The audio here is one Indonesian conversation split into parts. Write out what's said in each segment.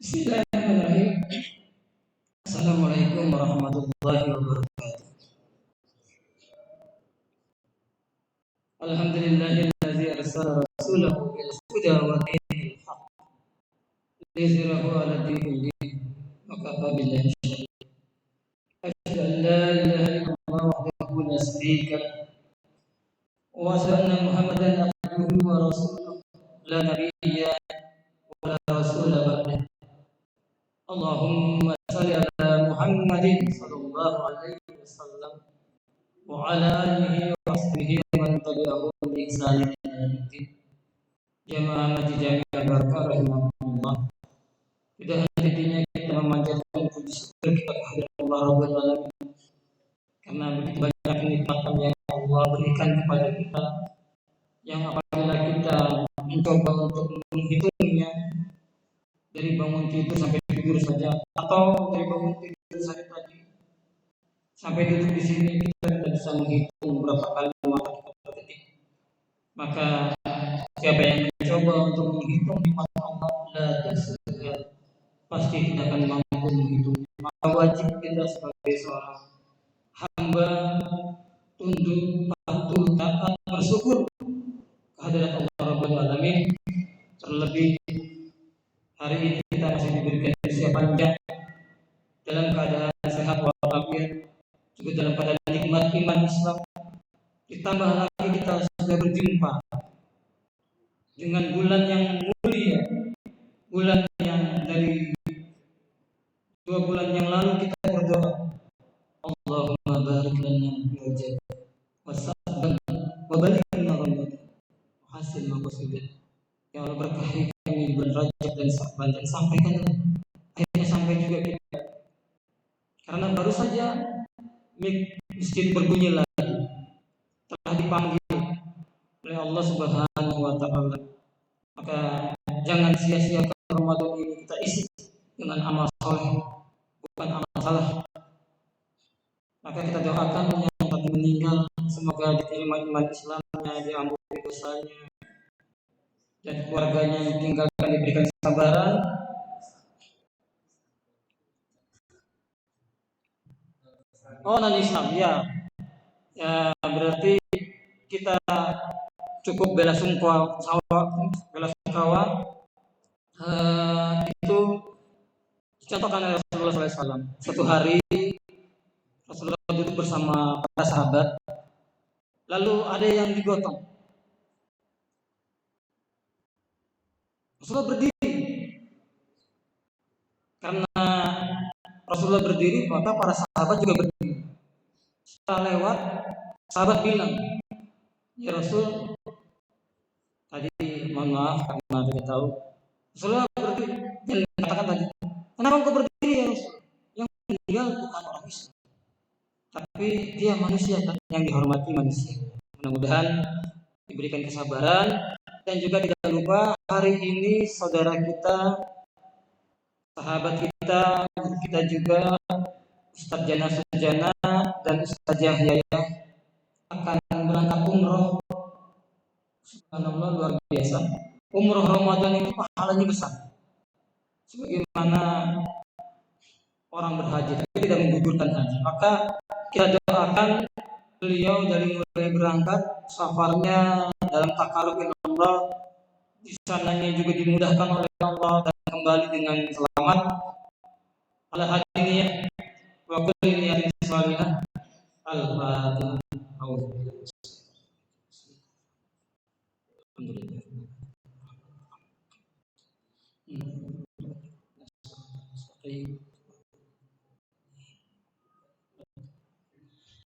Bismillahirrahmanirrahim. Assalamualaikum warahmatullahi wabarakatuh. Alhamdulillahillazi arsala rasulahu bil huda wa dinil haqq liyuzhirahu 'ala dinil wa kafa billahi shahida. Asyhadu an la ilaha illallah wahdahu la syarika lahu wa asyhadu anna Muhammadan abduhu wa rasuluhu la nabiyya wa la rasula ba'dahu. Allahumma shalli ala Muhammadin sallallahu alaihi wasallam wa ala alihi wa sahbihi wa man tabi'ahum bi ihsanin ila yaumil jamaah majid jami'an barakah rahimahullah. Tidak henti-hentinya kita memanjatkan puji syukur kita kehadirat Allah Rabbul Alamin karena begitu banyak kenikmatan yang Allah berikan kepada kita, yang apabila kita mencoba untuk menghitungnya dari bangun tidur sampai tidur saja, atau dari bangun tidur saja tadi sampai duduk di sini kita tidak bisa menghitung berapa kali mata kita terketik. Maka siapa yang mencoba untuk menghitung nikmat Allah pasti tidak akan mampu menghitung. Maka wajib kita sebagai seorang hamba tunduk, patuh, taat, bersyukur kehadirat Allah Rabbul Alamin. Terlebih hari ini kita masih diberikan usia panjang dalam keadaan sehat walafiat, juga dalam keadaan nikmat iman Islam. Ditambah lagi kita sudah berjumpa dengan bulan yang mulia, bulan yang dari 2 bulan yang lalu kita berdoa, Allahumma barik lana fi Rajab wa Sya'ban wa balighna Ramadan wa hasin maqasidana. Ya Allah, berkahi kami di bulan Rajab dan Sya'ban, dan sampaikan akhirnya sampai juga kita, karena baru saja masjid berbunyi lagi, telah dipanggil oleh Allah Subhanahu wa taala. Maka jangan sia-siakan Ramadan ini kita isi dengan amal saleh, bukan amal salah. Maka kita doakan yang tadi meninggal, semoga diterima iman Islamnya, diampuni dosanya, dan keluarganya yang ditinggalkan diberikan kesabaran. Oh, non Islam ya. Ya, berarti kita cukup bela sungkawa itu dicontohkan oleh Rasulullah SAW. Suatu hari Rasulullah duduk bersama para sahabat, lalu ada yang digotong. Rasulullah berdiri. Karena Rasulullah berdiri, maka para sahabat juga berdiri. Setelah lewat, sahabat bilang, ya Rasul, tadi mohon maaf karena tidak tahu. Rasulullah berdiri dan mengatakan tadi, kenapa engkau berdiri ya Rasul? Yang meninggal bukan orang Islam, tapi dia manusia yang dihormati manusia. Mudah-mudahan diberikan kesabaran, dan juga tidak lupa hari ini saudara kita, sahabat kita, guru kita juga, Ustadz Jana Sujana dan Ustadz Yahya akan berangkat umroh. Subhanallah, luar biasa. Umroh Ramadan itu pahalanya besar, sebagaimana orang berhaji tapi tidak menggugurkan haji. Maka kita doakan beliau dari mulai berangkat safarnya dalam takarub Allah, di sananya juga dimudahkan oleh Allah dan kembali dengan selamat. Ala hadiniyah wa kulli niyatin shalihah. Al-Fatihah. Alhamdulillah.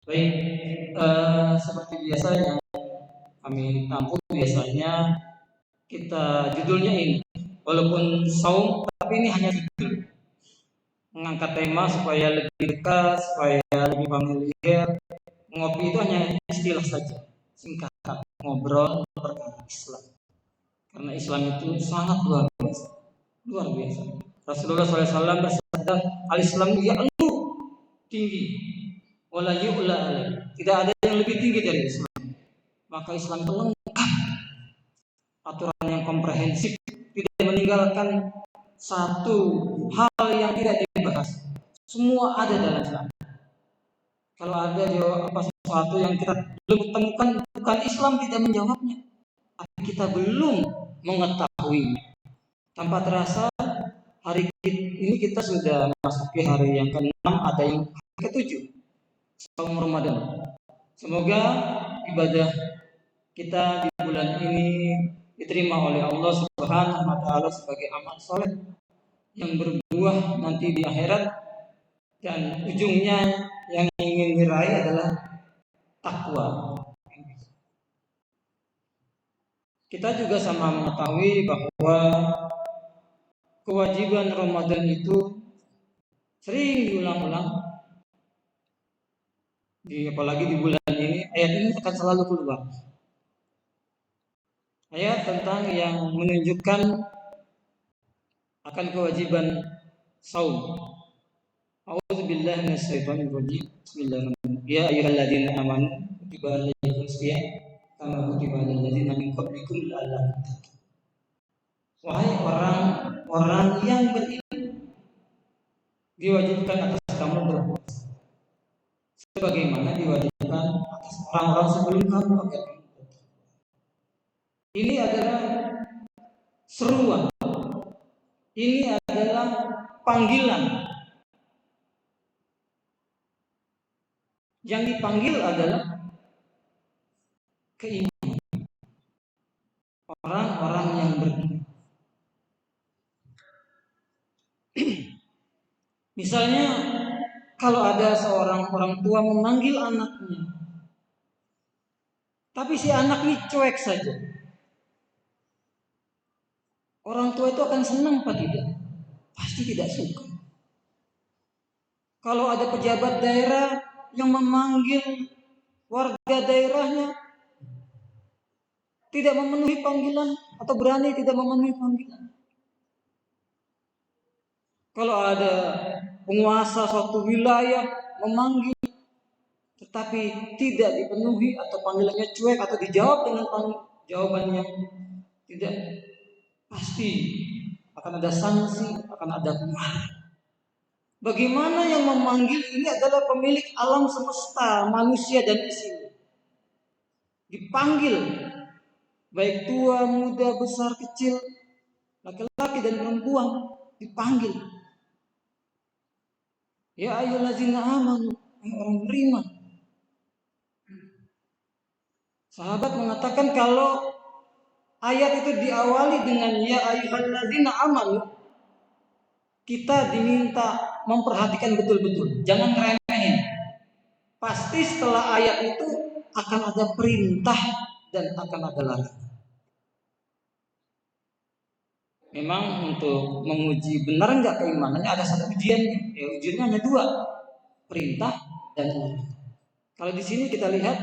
Baik, seperti biasa yang kami tampung biasanya kita judulnya ini, walaupun saum tapi ini hanya judul, mengangkat tema supaya lebih dekat, supaya lebih familiar. Ngopi itu hanya istilah saja, singkat, ngobrol perkara Islam, karena Islam itu sangat luar biasa. Rasulullah SAW bersabda, al-Islam ya'lu tinggi, wala yu'la alaih, tidak ada yang lebih tinggi dari Islam. Maka Islam itu lengkap, aturan yang komprehensif, tidak meninggalkan satu hal yang tidak dibahas. Semua ada dalam sana. Kalau ada sesuatu yang kita belum temukan, bukan Islam tidak menjawabnya, tapi kita belum mengetahui. Tanpa terasa hari ini kita sudah memasuki hari yang ke-6, ada yang ke-7 saum Ramadan. Semoga ibadah kita di bulan ini diterima oleh Allah Subhanahu wa taala sebagai amal soleh yang berbuah nanti di akhirat, dan ujungnya yang ingin diraih adalah takwa. Kita juga sama mengetahui bahwa kewajiban Ramadan itu sering diulang-ulang, apalagi di bulan ini. Ayat ini akan selalu keluar. Ayat tentang yang menunjukkan akan kewajiban saum. A'udzubillahi minasyaitonirrajim. Bismillahirrahmanirrahim. Ya ayyuhalladzina amanu kutiba alaikumus shiyam kama kutiba alal ladzina min qablikum la'allakum tattaqun. Wahai orang-orang yang beriman, diwajibkan atas kamu berpuasa sebagaimana diwajibkan atas orang-orang sebelum kamu agar kamu berpuasa. Ini adalah seruan. Ini adalah panggilan. Yang dipanggil adalah keimanan, orang-orang yang beriman. Misalnya kalau ada seorang orang tua memanggil anaknya, tapi si anak ini cuek saja, orang tua itu akan senang apa tidak? Pasti tidak suka. Kalau ada pejabat daerah yang memanggil warga daerahnya, tidak memenuhi panggilan atau berani tidak memenuhi panggilan. Kalau ada penguasa suatu wilayah memanggil tetapi tidak dipenuhi atau panggilannya cuek atau dijawab dengan jawaban yang tidak, pasti akan ada sanksi, akan ada hukuman. Bagaimana yang memanggil ini adalah pemilik alam semesta, manusia dan isinya. Dipanggil baik tua, muda, besar, kecil, laki-laki dan perempuan dipanggil. Ya ayyuhallazina amanu, orang beriman. Sahabat mengatakan kalau ayat itu diawali dengan ya ayyuhallazina amanu, kita diminta memperhatikan betul-betul, jangan remehin. Pasti setelah ayat itu akan ada perintah dan akan ada larangan. Memang untuk menguji benar enggak keimanannya ada satu ujiannya. Ujiannya hanya dua, perintah dan larangan. Kalau di sini kita lihat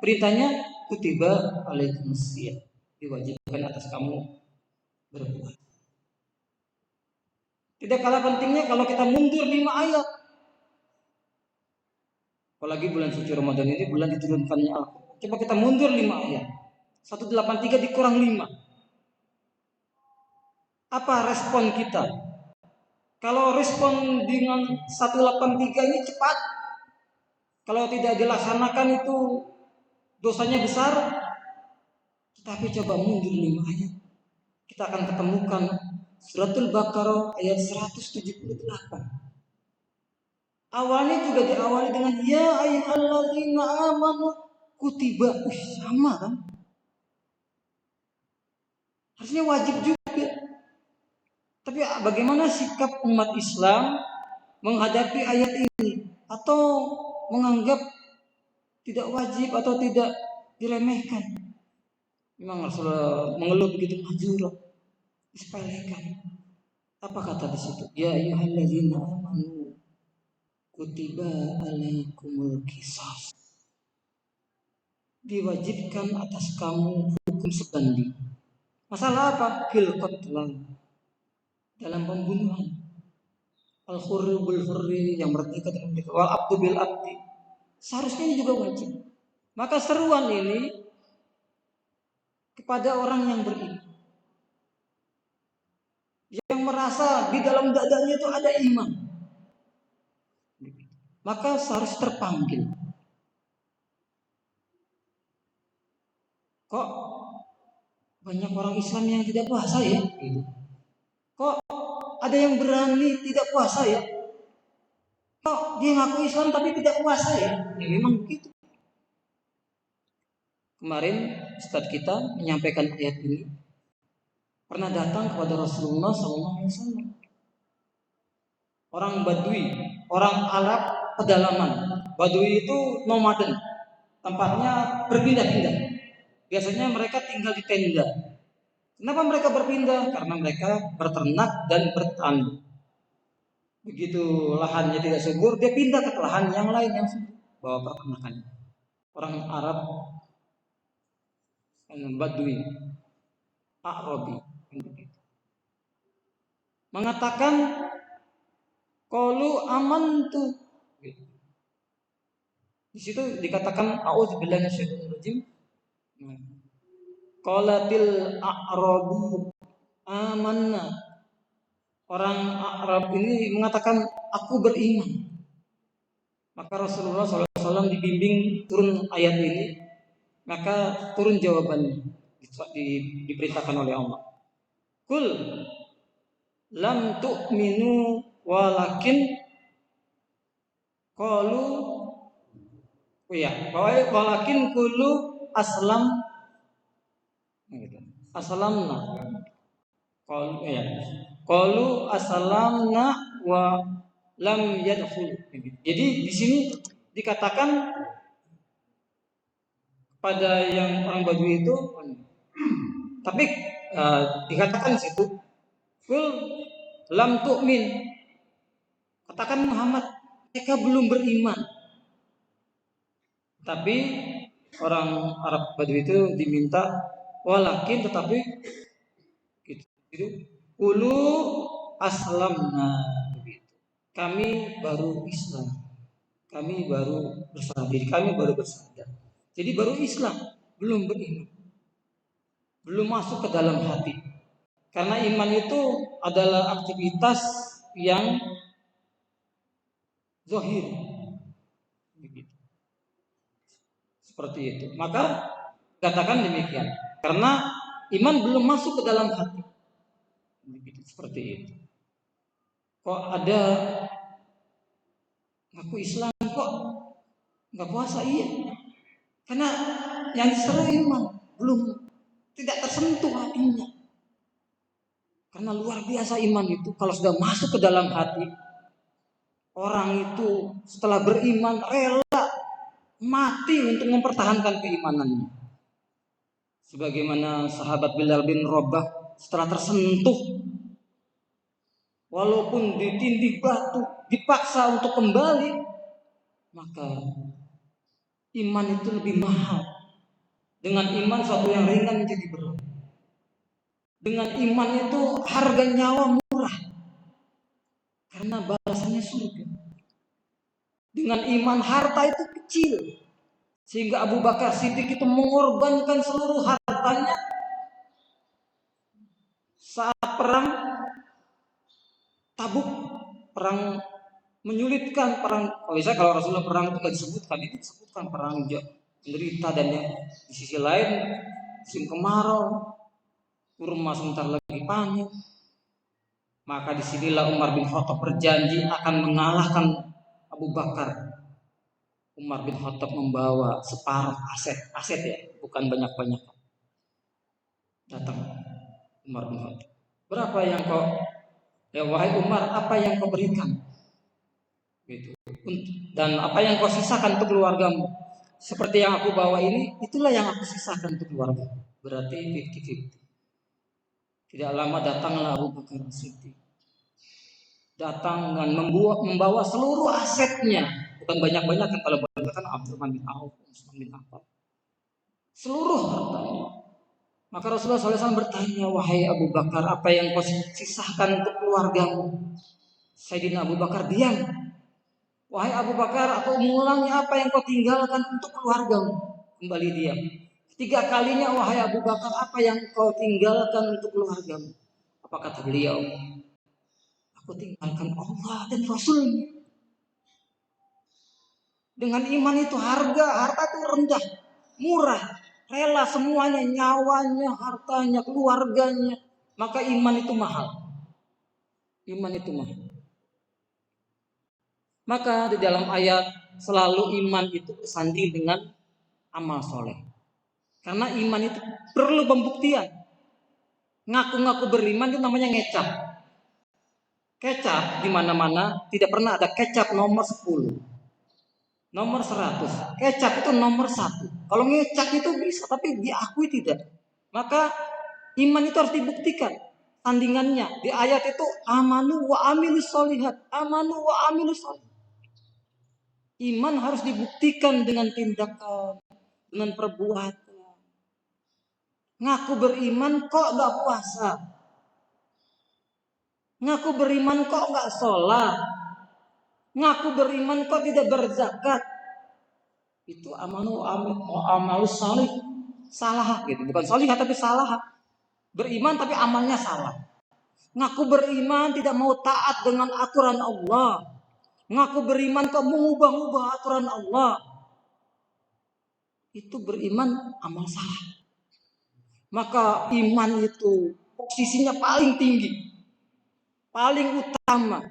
perintahnya kutiba alaikumus shiyam, diwajibkan atas kamu berpuasa. Tidak kalah pentingnya kalau kita mundur 5 ayat. Apalagi bulan suci Ramadan ini bulan diturunkannya Al-Quran. Coba kita mundur 5 ayat. 183 dikurang 5. Apa respon kita? Kalau respon dengan 183 ini cepat, kalau tidak dilaksanakan itu dosanya besar. Tapi coba mundur 5 ayat, kita akan ketemukan Suratul Baqarah ayat 178. Awalnya juga diawali dengan ya ayyuhalladzina amanu kutiba. Sama kan? Harusnya wajib juga. Tapi bagaimana sikap umat Islam menghadapi ayat ini? Atau menganggap tidak wajib atau tidak diremehkan? Memang Rasulullah mengeluh begitu majur, disepelekan. Apa kata di situ? Ya ayyuhalladzina amanu kutiba alaikumul qisas. Diwajibkan atas kamu hukum sebanding. Masalah apa? Fil qatlan, dalam pembunuhan. Al-hurri bil hurri, yang merdeka dengan merdeka. Wal abdu bil abdi. Seharusnya ini juga wajib. Maka seruan ini kepada orang yang beriman. yang merasa di dalam dadanya itu ada iman, maka harus terpanggil. Kok banyak orang Islam yang tidak puasa ya? Kok ada yang berani tidak puasa ya? Kok dia ngaku Islam tapi tidak puasa ya? Ya memang begitu. Kemarin Ustadz kita menyampaikan ayat ini, pernah datang kepada Rasulullah SAW. Orang Badui, orang Arab pedalaman. Badui itu nomaden, tempatnya berpindah-pindah. Biasanya mereka tinggal di tenda. Kenapa mereka berpindah? Karena mereka berternak dan bertani. Begitu lahannya tidak subur, dia pindah ke lahan yang lain yang subur, bawa peternakannya. Orang Arab, Badui, Arabi, mengatakan qalu amantu. Di situ dikatakan a'udzubillahi minasyaitonir rajim. Qalatil a'rabu amanna. Orang Arab ini mengatakan aku beriman. Maka Rasulullah SAW dibimbing turun ayat ini, maka turun jawabannya diperintahkan oleh Allah. Kul lam tu'minu walakin qalu walakin qulu aslamna. Qalu aslamna wa lam yadkhul. Jadi di sini dikatakan pada yang orang Badui itu, tapi dikatakan di situ kul lam tu'min, katakan Muhammad mereka belum beriman. Tapi orang Arab Badui itu diminta walakin, tetapi gitu. Ulu aslamna, kami baru Islam, kami baru berserah diri, kami baru bersadar. Jadi baru Islam, belum beriman, belum masuk ke dalam hati. Karena iman itu adalah aktivitas yang zahir, seperti itu. Maka katakan demikian, karena iman belum masuk ke dalam hati. Seperti itu. Kok ada ngaku Islam kok nggak puasa? Iya, karena yang seru iman belum, tidak tersentuh hatinya. Karena luar biasa iman itu kalau sudah masuk ke dalam hati, orang itu setelah beriman rela mati untuk mempertahankan keimanannya. Sebagaimana sahabat Bilal bin Rabah setelah tersentuh, walaupun ditindih batu, dipaksa untuk kembali, maka iman itu lebih mahal. Dengan iman suatu yang ringan menjadi berat. Dengan iman itu harga nyawa murah, karena balasannya surga. Dengan iman harta itu kecil, sehingga Abu Bakar Siddiq itu mengorbankan seluruh hartanya saat perang Tabuk, perang menyulitkan, perang. Kalau Rasulullah perang itu tidak disebutkan, itu disebutkan perang menderita, dan yang di sisi lain musim kemarau, kurma sebentar lagi panen. Maka disinilah Umar bin Khattab berjanji akan mengalahkan Abu Bakar. Umar bin Khattab membawa separuh aset ya, bukan banyak-banyak. Datang Umar bin Khattab, berapa yang kau, ya wahai Umar, apa yang kau berikan? Gitu. Dan apa yang kau sisakan untuk keluargamu? Seperti yang aku bawa ini, itulah yang aku sisakan untuk keluarga. Berarti 50-50. Tidak lama datanglah Abu Bakar Siddiq. Datang dengan membawa seluruh asetnya, bukan banyak-banyak kan, kalau banyak kan Abdurrahman bin Auf, Utsman bin Affan, seluruh hartanya. Maka Rasulullah SAW bertanya, wahai Abu Bakar, apa yang kau sisakan untuk keluargamu? Sayyidina Abu Bakar diam. Wahai Abu Bakar, aku mengulangi, apa yang kau tinggalkan untuk keluargamu? Kembali diam. Ketiga kalinya, wahai Abu Bakar, apa yang kau tinggalkan untuk keluargamu? Apa kata beliau? Aku tinggalkan Allah dan Rasulnya. Dengan iman itu harta itu rendah, murah, rela semuanya, nyawanya, hartanya, keluarganya. Maka iman itu mahal. Iman itu mahal. Maka di dalam ayat selalu iman itu bersanding dengan amal soleh. Karena iman itu perlu pembuktian. Ngaku-ngaku beriman itu namanya ngecap. Kecap di mana-mana tidak pernah ada kecap nomor 10, nomor 100. Kecap itu nomor 1. Kalau ngecap itu bisa, tapi diakui tidak. Maka iman itu harus dibuktikan. Tandingannya di ayat itu amanu wa amilus solihat. Amanu wa amilus solihat. Iman harus dibuktikan dengan tindakan, dengan perbuatan. Ngaku beriman kok gak puasa. Ngaku beriman kok gak sholat. Ngaku beriman kok tidak berzakat. Itu amanu amal salih. Salah gitu. Bukan salihah tapi salah. Beriman tapi amalnya salah. Ngaku beriman tidak mau taat dengan aturan Allah. Ngaku beriman kok mengubah-ubah aturan Allah. Itu beriman amal salah. Maka iman itu posisinya paling tinggi, paling utama.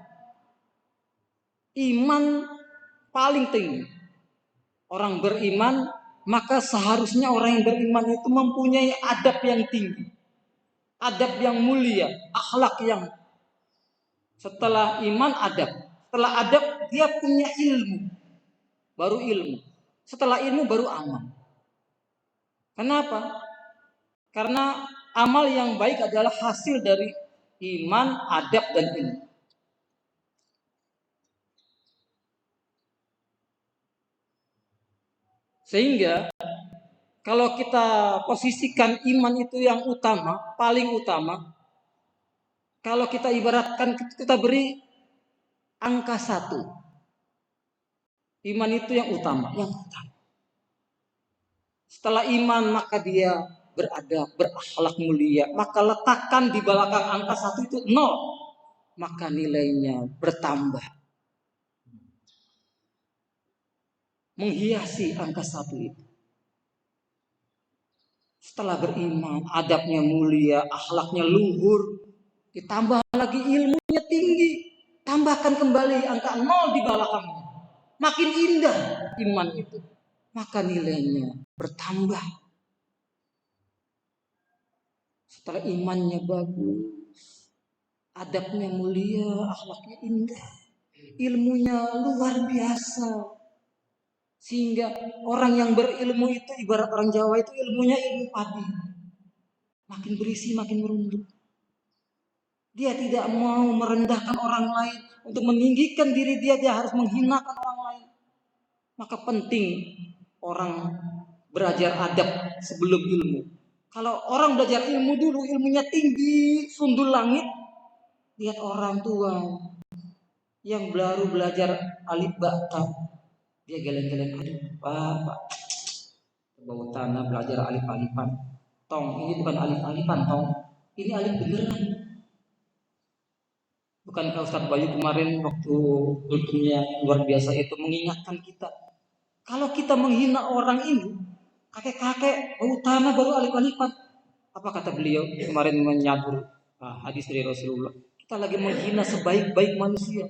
Iman paling tinggi. Orang beriman, maka seharusnya orang yang beriman itu mempunyai adab yang tinggi, adab yang mulia, akhlak yang. Setelah iman adab, setelah adab dia punya ilmu, baru ilmu. Setelah ilmu baru amal. Kenapa? Karena amal yang baik adalah hasil dari iman, adab, dan ilmu. Sehingga kalau kita posisikan iman itu yang utama, paling utama, kalau kita ibaratkan, kita beri angka 1. Iman itu yang utama, yang utama. Setelah iman maka dia beradab, berakhlak mulia. Maka letakkan di belakang angka 1 itu 0. Maka nilainya bertambah. Menghiasi angka 1 itu. Setelah beriman, adabnya mulia, akhlaknya luhur, ditambah lagi ilmunya tinggi, tambahkan kembali angka 0 di belakangnya. Makin indah iman itu. Maka nilainya bertambah. Setelah imannya bagus, adabnya mulia, akhlaknya indah, ilmunya luar biasa. Sehingga orang yang berilmu itu ibarat orang Jawa itu ilmunya ilmu padi. Makin berisi makin merunduk. Dia tidak mau merendahkan orang lain. Untuk meninggikan diri dia harus menghinakan orang lain. Maka penting orang belajar adab sebelum ilmu. Kalau orang belajar ilmu dulu, ilmunya tinggi, sundul langit. Lihat orang tua yang baru belajar alif ba ta. Dia geleng-geleng, aduh Pak, bau tanah belajar alif-alifan. Tong, ini bukan alif-alifan, tong. Ini alif beneran. Bukankah Ustadz Bayu kemarin waktu ultumnya luar biasa itu mengingatkan kita. Kalau kita menghina orang ini, kakek-kakek, bau tanah baru alif-alifan. Apa kata beliau kemarin menyabur hadis dari Rasulullah. Kita lagi menghina sebaik-baik manusia.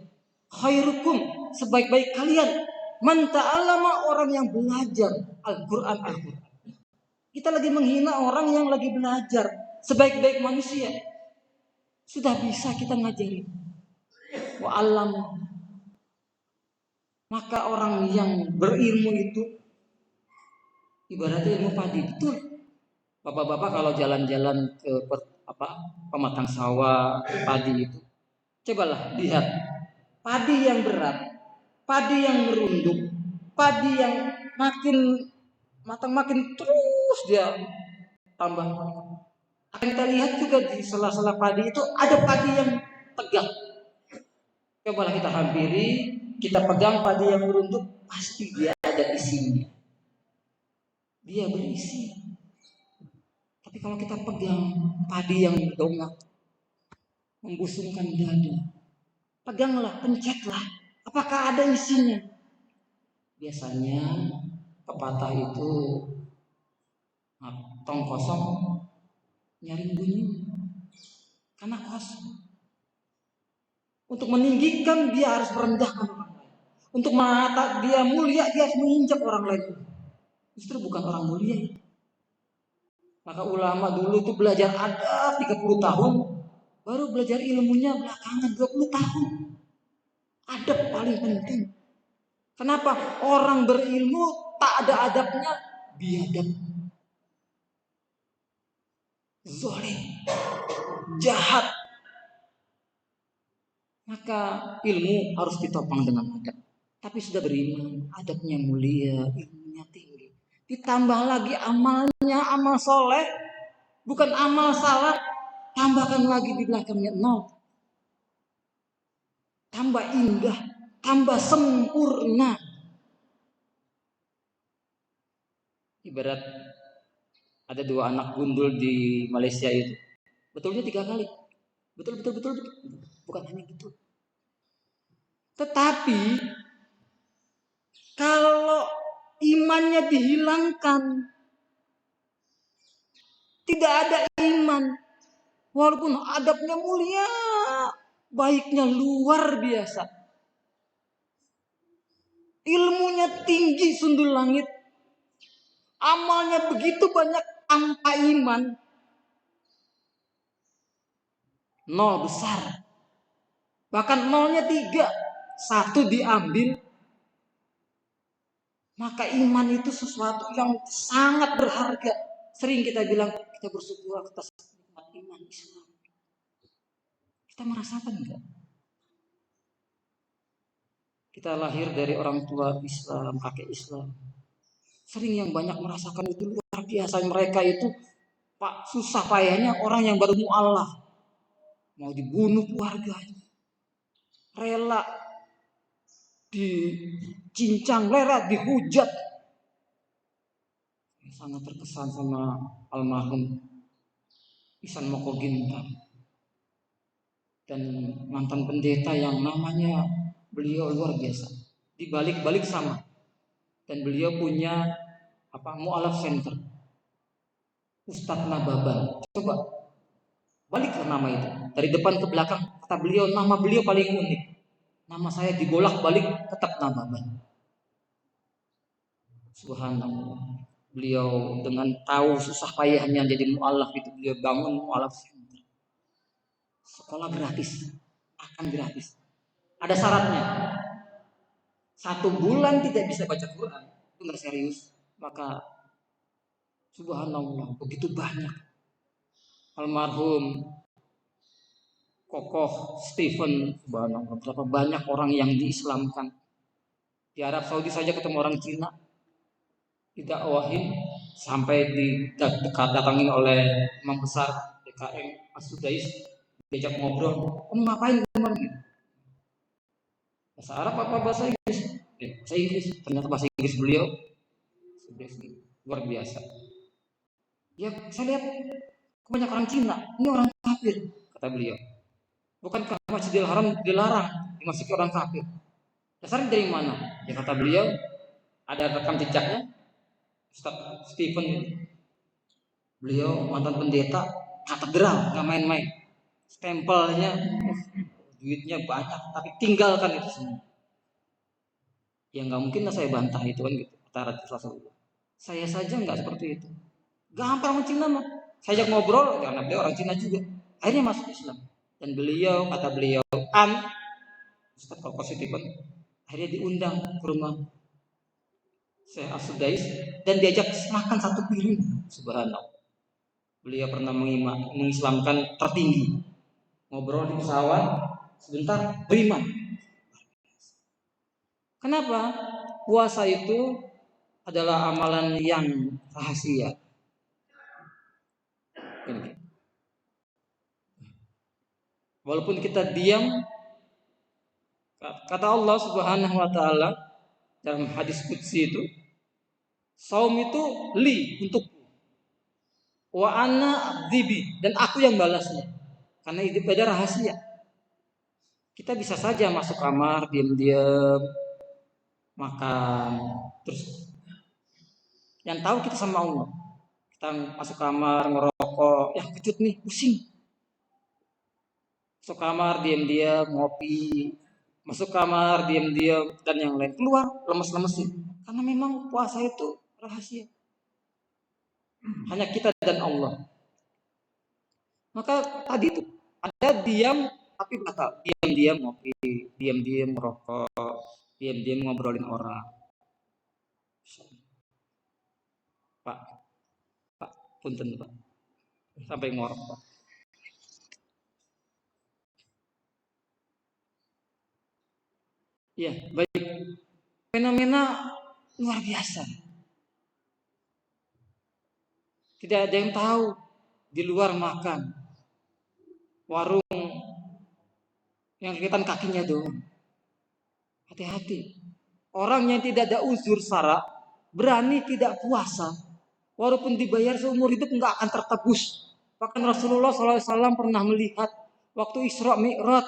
Khairukum, sebaik-baik kalian. Man ta'allama, orang yang belajar Al-Quran. Kita lagi menghina orang yang lagi belajar sebaik-baik manusia. Sudah bisa kita ngajarin. Wa'allam. Maka orang yang berilmu itu ibaratnya ilmu padi. Betul. Bapak-bapak kalau jalan-jalan ke pematang sawah, padi itu, cobalah lihat padi yang berat, padi yang merunduk, padi yang makin matang makin terus dia tambah. Akan kita lihat juga di sela-sela padi itu ada padi yang tegak. Cobalah kita hampiri, kita pegang padi yang merunduk, pasti dia ada isinya. Dia berisi. Tapi kalau kita pegang padi yang dongak, membusungkan dada. Peganglah, pencetlah. Apakah ada isinya? Biasanya pepatah itu tong kosong nyaring bunyi karena kosong. Untuk meninggikan dia harus merendahkan orang lain. Untuk mengatakan dia mulia dia harus menginjak orang lain. Justru bukan orang mulia. Maka ulama dulu itu belajar adab 30 tahun, baru belajar ilmunya belakangan 20 tahun. Adab paling penting. Kenapa? Orang berilmu tak ada adabnya, biadab, zalim, jahat. Maka ilmu harus ditopang dengan adab. Tapi sudah beriman, adabnya mulia, ilmunya tinggi. Ditambah lagi amalnya, amal soleh, bukan amal salah. Tambahkan lagi di belakangnya 0. Tambah indah, tambah sempurna. Ibarat ada 2 anak gundul di Malaysia itu. Betulnya 3 kali. Betul. Bukan hanya betul. Tetapi kalau imannya dihilangkan, tidak ada iman, walaupun adabnya mulia, baiknya luar biasa, ilmunya tinggi sundul langit, amalnya begitu banyak, tanpa iman, 0 besar. Bahkan 0-nya 3, 1 diambil. Maka iman itu sesuatu yang sangat berharga. Sering kita bilang kita bersyukur atas nikmat iman Islam. Kita merasakan enggak? Kita lahir dari orang tua Islam, kakek Islam. Sering yang banyak merasakan itu luar biasa. Mereka itu susah payahnya orang yang baru mu'alaf, mau dibunuh keluarganya, rela dicincang, rela dihujat. Sangat terkesan sama almarhum Ihsan Moko Gintan dan mantan pendeta yang namanya beliau luar biasa. Dibalik-balik sama. Dan beliau punya mu'alaf center, Ustadz Nababan. Coba balik ke nama itu. Dari depan ke belakang, kata beliau, nama beliau paling unik. Nama saya dibolak-balik tetap Nababan. Subhanallah. Beliau dengan tahu susah payahnya jadi mu'alaf itu, beliau bangun mu'alaf center. Sekolah gratis, akan gratis. Ada syaratnya. 1 bulan tidak bisa baca Quran, benar serius. Maka subhanallah, begitu banyak almarhum Kokoh Stephen, subhanallah, berapa banyak orang yang diislamkan. Di Arab Saudi saja ketemu orang Cina, didakwahin sampai datangin oleh imam besar DKM As-Sudais, diajak ngobrol, kamu ngapain kemarin? Bahasa Arab apa bahasa Inggris? Bahasa Inggris. Ternyata bahasa Inggris beliau luar biasa. Ya, saya lihat banyak orang Cina, ini orang kafir, kata beliau. Bukankah Masjidil Haram dilarang dimasuki orang kafir? Dasarnya dari mana? Ya kata beliau, ada rekam jejaknya, Ustaz Stephen itu. Beliau mantan pendeta, katedral, nggak main-main. Stempelnya, duitnya banyak, tapi tinggalkan itu semua. Ya nggak mungkin lah saya bantah itu kan gitu. Kata Rasulullah. Saya saja nggak seperti itu. Gampang sama Cina mah. Saya ajak ngobrol karena beliau orang Cina juga. Akhirnya masuk Islam. Dan beliau, kata beliau, Ustaz Kokoh Stephen, akhirnya diundang ke rumah Syekh As-Sudais dan diajak makan 1 piring. Subhanallah. Beliau pernah mengislamkan tertinggi. Ngobrol di pesawat, sebentar beriman. Kenapa? Puasa itu adalah amalan yang rahasia. Walaupun kita diam, kata Allah Subhanahu wa taala dalam hadis qudsi itu, saum itu li untukku, wa ana abdibi, dan aku yang balasnya. Karena ibadah rahasia. Kita bisa saja masuk kamar diam-diam makan, terus yang tahu kita sama Allah. Kita masuk kamar ngerokok, ya kecut nih, pusing. Masuk kamar diam-diam ngopi, masuk kamar diam-diam dan yang lain keluar lemes-lemesin. Karena memang puasa itu rahasia. Hanya kita dan Allah. Maka tadi itu ada diam tapi batal. Diam-diam ngopi, diam-diam merokok, diam-diam ngobrolin orang. Pak, punten Pak. Sampai ngorok Pak. Ya, baik. Fenomena luar biasa. Tidak ada yang tahu di luar makan. Warung yang kelihatan kakinya doang. Hati-hati. Orang yang tidak ada uzur syara berani tidak puasa, walaupun dibayar seumur hidup nggak akan tertebus. Bahkan Rasulullah SAW pernah melihat waktu Isra Mi'raj,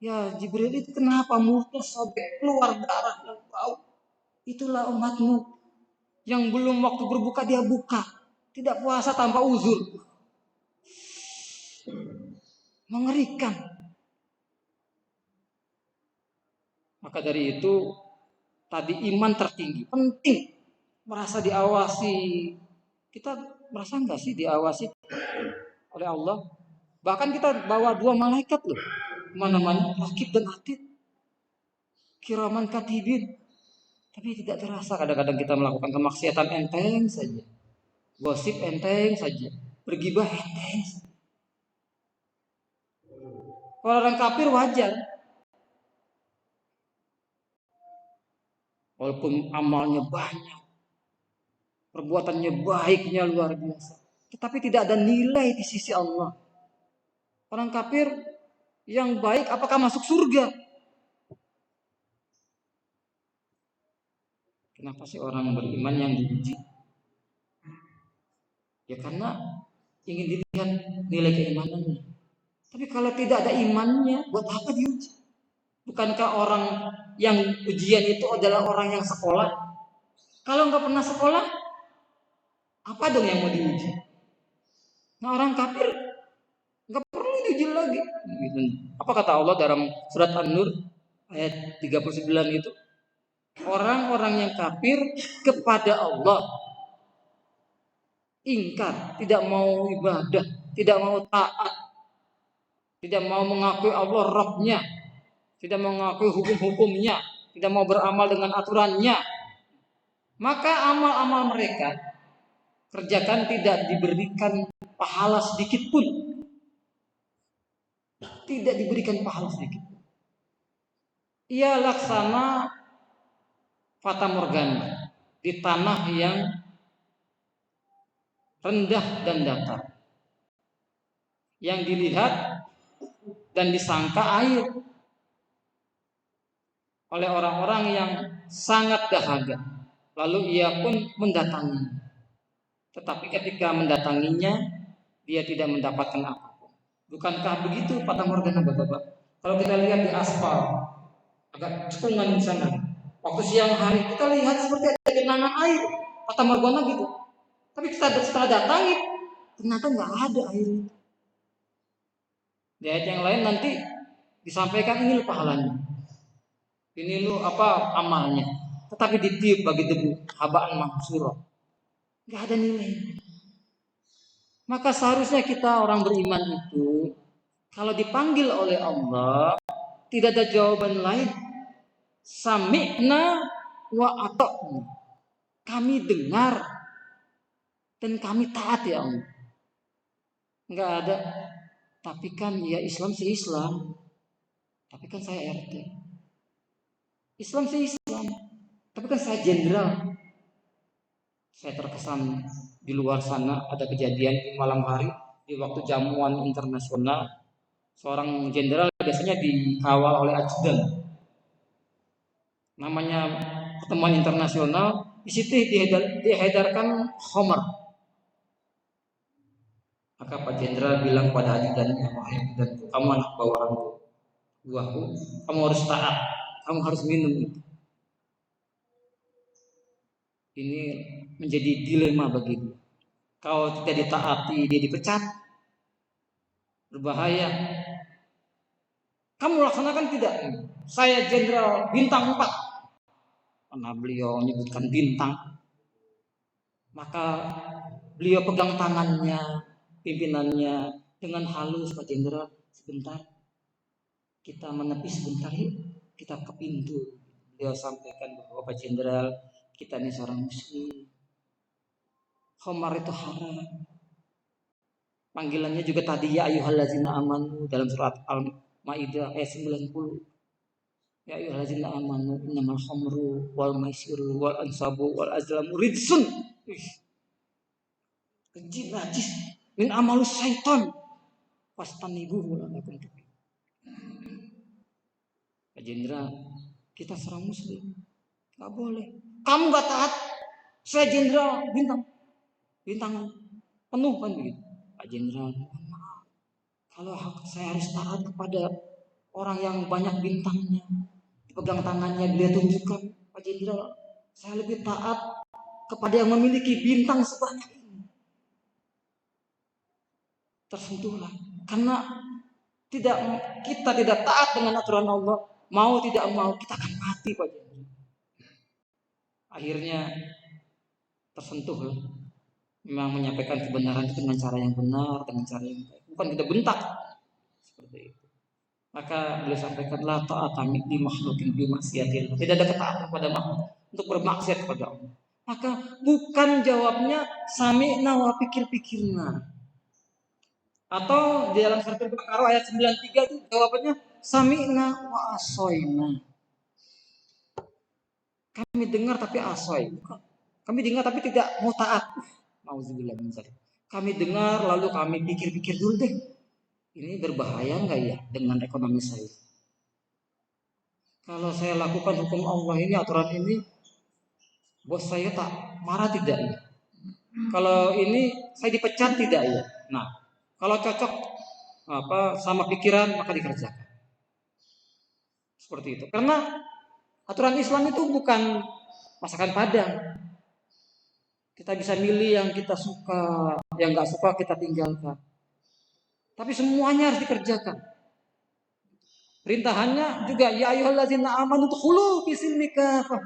ya Jibril itu kenapa mulutnya sampai keluar darah yang bau. Itulah umatmu yang belum waktu berbuka dia buka, tidak puasa tanpa uzur. Mengerikan. Maka dari itu tadi iman tertinggi, penting merasa diawasi. Kita merasa enggak sih diawasi oleh Allah? Bahkan kita bawa 2 malaikat loh, mana-mana rakib dan atid, kiraman katibin. Tapi tidak terasa kadang-kadang kita melakukan kemaksiatan enteng saja, gosip enteng saja, bergibah enteng. Kalau orang kafir wajar, walaupun amalnya banyak, perbuatannya baiknya luar biasa, tetapi tidak ada nilai di sisi Allah. Orang kafir yang baik apakah masuk surga? Kenapa sih orang beriman yang diuji? Ya karena ingin dilihat nilai keimanannya. Tapi kalau tidak ada imannya, buat apa diuji? Bukankah orang yang ujian itu adalah orang yang sekolah? Kalau nggak pernah sekolah, apa dong yang mau diuji? Nah orang kafir nggak perlu diuji lagi. Gitu. Apa kata Allah dalam surat An-Nur ayat 39 itu? Orang-orang yang kafir kepada Allah ingkar, tidak mau ibadah, tidak mau taat, tidak mau mengakui Allah Rabb-nya, tidak mau mengakui hukum-hukumnya, tidak mau beramal dengan aturannya, maka amal-amal mereka kerjakan tidak diberikan pahala sedikit pun. Tidak diberikan pahala sedikit. Ia laksana fata morgana di tanah yang rendah dan datar. Yang dilihat dan disangka air oleh orang-orang yang sangat dahaga. Lalu ia pun mendatanginya. Tetapi ketika mendatanginya, dia tidak mendapatkan apapun. Bukankah begitu fata morgana Bapak-bapak? Kalau kita lihat di aspal, agak cekungan di sana. Waktu siang hari kita lihat seperti ada genangan air, fata morgana gitu. Tapi kita setelah datangi, ternyata nggak ada air. Di ayat yang lain nanti disampaikan ini loh pahalanya, ini loh apa amalnya. Tetapi ditiup bagi debu, habaan mansura, nggak ada nilai. Maka seharusnya kita orang beriman itu kalau dipanggil oleh Allah tidak ada jawaban lain. Sami'na wa ata'na. Kami dengar dan kami taat ya Allah. Enggak ada. Tapi kan ya Islam sih Islam. Tapi kan saya RT. Islam sih Islam. Tapi kan saya jenderal. Saya terkesan di luar sana ada kejadian di malam hari di waktu jamuan internasional. Seorang jenderal biasanya dikawal oleh ajudan. Namanya pertemuan internasional, di situ diedarkan Homer. Maka Pak Jenderal bilang pada ajudannya, wahai ajudanku, kamu anak bawahanku, buahku, kamu harus taat, kamu harus minum itu. Ini menjadi dilema bagi dia. Kalau tidak ditaati, dia dipecat, berbahaya. Kamu laksanakan tidak? Saya Jenderal bintang 4. Karena beliau menyebutkan bintang, maka beliau pegang tangannya, pimpinannya dengan halus, Pak Jenderal, sebentar. Kita menepi sebentar yuk, kita ke pintu. Beliau sampaikan bahwa Pak Jenderal, kita ini seorang muslim. Khamar itu haram. Panggilannya juga tadi ya ayyuhallazina amanu dalam surat Al-Maidah ayat 90. Ya ayyuhallazina amanu innamal khamru wal maisiru wal ansabu wal azlamu ridsun. Keji najis min amalus syaitan. Fastanibuhu la'allakum tuflihun. Pak Jenderal, kita seorang muslim. Gak boleh. Kamu gak taat. Saya Jenderal bintang penuh kan begitu. Pak Jenderal, kalau saya harus taat kepada orang yang banyak bintangnya, pegang tangannya dia tunjukkan, Pak Jenderal, saya lebih taat kepada yang memiliki bintang sebanyak ini. Tersentuhlah, karena kita tidak taat dengan aturan Allah, mau tidak mau kita akan mati, Pak Jenderal. Akhirnya tersentuh, memang menyampaikan kebenaran itu dengan cara yang benar, dengan cara yang baik, bukan kita bentak seperti itu. Maka beliau sampaikan la ta'ata di makhlukin bi maksiatillah. Tidak ada ketaatan pada makhluk untuk bermaksiat kepada Allah. Maka bukan jawabnya sami'na wa pikir-pikirna. Atau di dalam surat Al-Baqarah ayat 93 itu jawabannya sami'na wa asoina. Kami dengar tapi asoy. Kami dengar tapi tidak mau taat. Nauzubillah min dzalik. Kami dengar lalu kami pikir-pikir dulu deh. Ini berbahaya enggak ya dengan ekonomi saya? Kalau saya lakukan hukum Allah ini, aturan ini, bos saya tak marah tidak ya? Kalau ini saya dipecat tidak ya? Nah, kalau cocok sama pikiran maka dikerjakan. Seperti itu. Karena aturan Islam itu bukan masakan Padang. Kita bisa milih yang kita suka, yang nggak suka kita tinggalkan. Tapi semuanya harus dikerjakan. Perintahannya juga ya ayyuhallazina amanu dkhulu fisilmi kafah.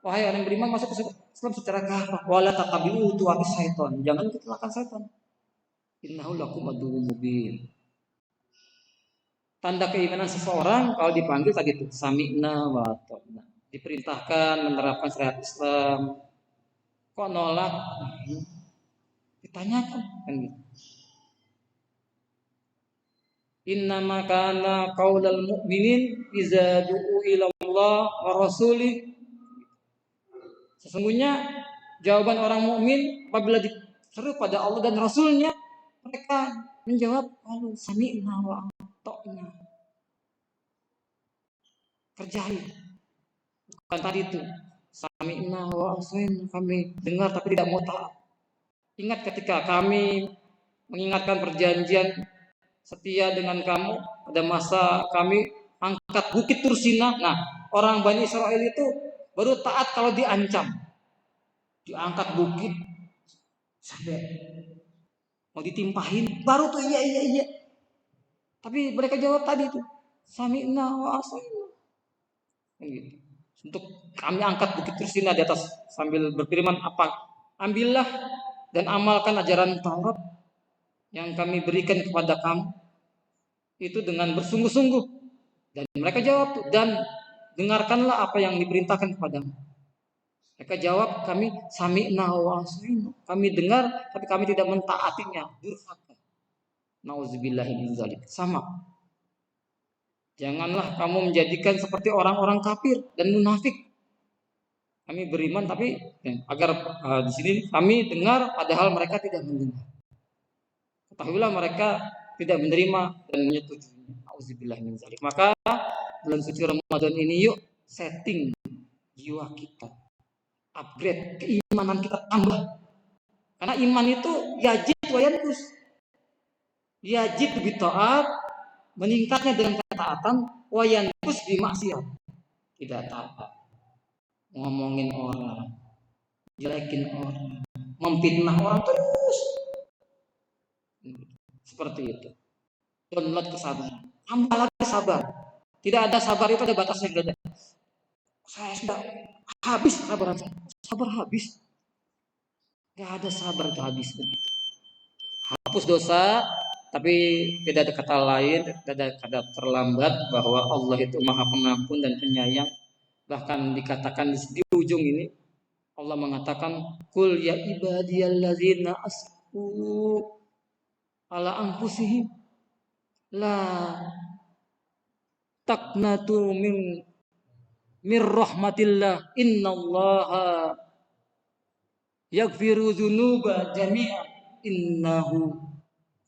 Wahai orang yang beriman masuk ke Islam secara kafah. Wala tatabi'u khutuwatis syaitan. Jangan ikut setan. Innahu lakum aduwwum mubin. Tanda keimanan seseorang kalau dipanggil tadi itu sami'na wa ata'na. Diperintahkan menerapkan syariat Islam. Kok nolak? Ditanyakan kan gitu. Innama kana qaulal mu'minin idza du'u ila Allah wa rasulih. Sesungguhnya jawaban orang mukmin apabila diseru pada Allah dan Rasulnya, mereka menjawab qalu sami'na wa ata'na. Kerjain. Bukan tadi itu sami'na wa ata'na, kami dengar tapi tidak mau taat. Ingat ketika kami mengingatkan perjanjian setia dengan kamu pada masa kami angkat bukit Tursina. Nah, orang Bani Israel itu baru taat kalau diancam. Diangkat bukit sampai mau ditimpahin, baru tuh iya. Tapi mereka jawab tadi tuh sami'na wa ata'na. Gitu. Untuk kami angkat bukit Tursina di atas sambil berfirman apa? Ambillah dan amalkan ajaran Taurat yang kami berikan kepada kamu itu dengan bersungguh-sungguh. Dan mereka jawab dan dengarkanlah apa yang diperintahkan kepadamu. Mereka jawab kami sami'na wa ata'na. Kami dengar tapi kami tidak mentaatinya. Durhaka. Nauzubillahi min dzalik. Sama. Janganlah kamu menjadikan seperti orang-orang kafir dan munafik. Kami beriman tapi agar di sini kami dengar padahal mereka tidak mendengar. Ketahuilah mereka tidak menerima dan menyetujuinya. Auzubillahi min dzalik. Maka bulan suci Ramadan ini yuk setting jiwa kita, upgrade keimanan kita tambah. Karena iman itu yajid wa yanqus. Yajid bi taat, meningkatnya dengan ketaatan, wa yanqus bi maksiat. Tidak taat, ngomongin orang, jelekin orang, memfitnah orang terus. Seperti itu. Download kesabaran. Tambah lagi sabar. Tidak ada sabar itu ada batasnya, tidak ada. Saya sudah habis kesabaran saya. Sabar habis. Gak ada sabar itu habis begitu. Hapus dosa, tapi tidak ada kata lain, tidak ada kata terlambat bahwa Allah itu Maha Pengampun dan Penyayang. Bahkan dikatakan di ujung ini Allah mengatakan, "Qul ya ibadiyalladzina asfu ala anfusihim la taqnatu min rahmatillah innallaha yaghfiru dzunuba jami'an innahu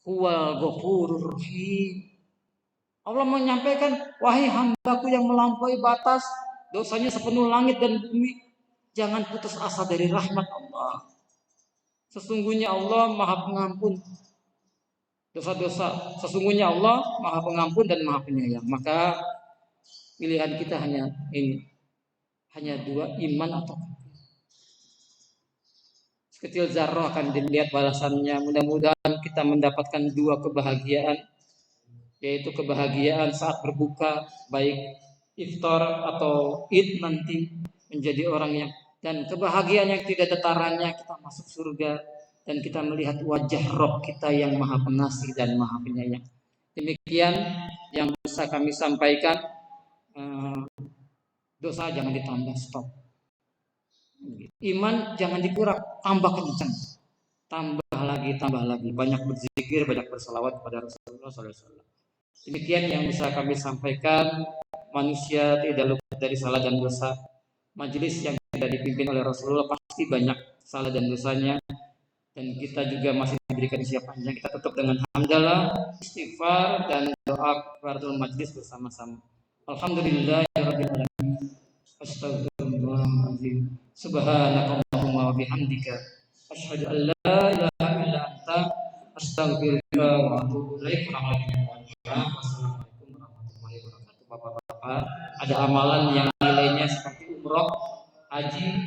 huwal ghafurur rahim." Allah menyampaikan, wahai hambaku yang melampaui batas, dosanya sepenuh langit dan bumi, jangan putus asa dari rahmat Allah. Sesungguhnya Allah Maha Pengampun dosa-dosa. Sesungguhnya Allah Maha Pengampun dan Maha Penyayang. Maka pilihan kita hanya ini, hanya dua, iman atau kafir. Sekecil zarrah akan dilihat balasannya. Mudah-mudahan kita mendapatkan dua kebahagiaan, yaitu kebahagiaan saat berbuka, baik iftar atau id nanti, menjadi orang yang, dan kebahagiaan yang tidak ada tarannya, kita masuk surga dan kita melihat wajah Rabb kita yang Maha Pengasih dan Maha Penyayang. Demikian yang bisa kami sampaikan. Dosa jangan ditambah, stop. Iman jangan dikurang, tambah kencang. Tambah lagi. Banyak berzikir, banyak bersalawat kepada Rasulullah SAW. Demikian yang bisa kami sampaikan. Manusia tidak luput dari salah dan dosa. Majelis yang tidak dipimpin oleh Rasulullah pasti banyak salah dan dosanya. Dan kita juga masih diberikan usia panjang. Kita tutup dengan hamdalah, istighfar, dan doa kafaratul majlis bersama-sama. Alhamdulillahirabbil alamin. Astagfirullahaladzim. Subhanakallahumma wa bihamdika asyhadu an la ilaha illa anta astaghfiruka wa atubu ilaik. Wassalamualaikum warahmatullahi wabarakatuh. Bapak-bapak, ada amalan yang nilainya seperti umroh, haji,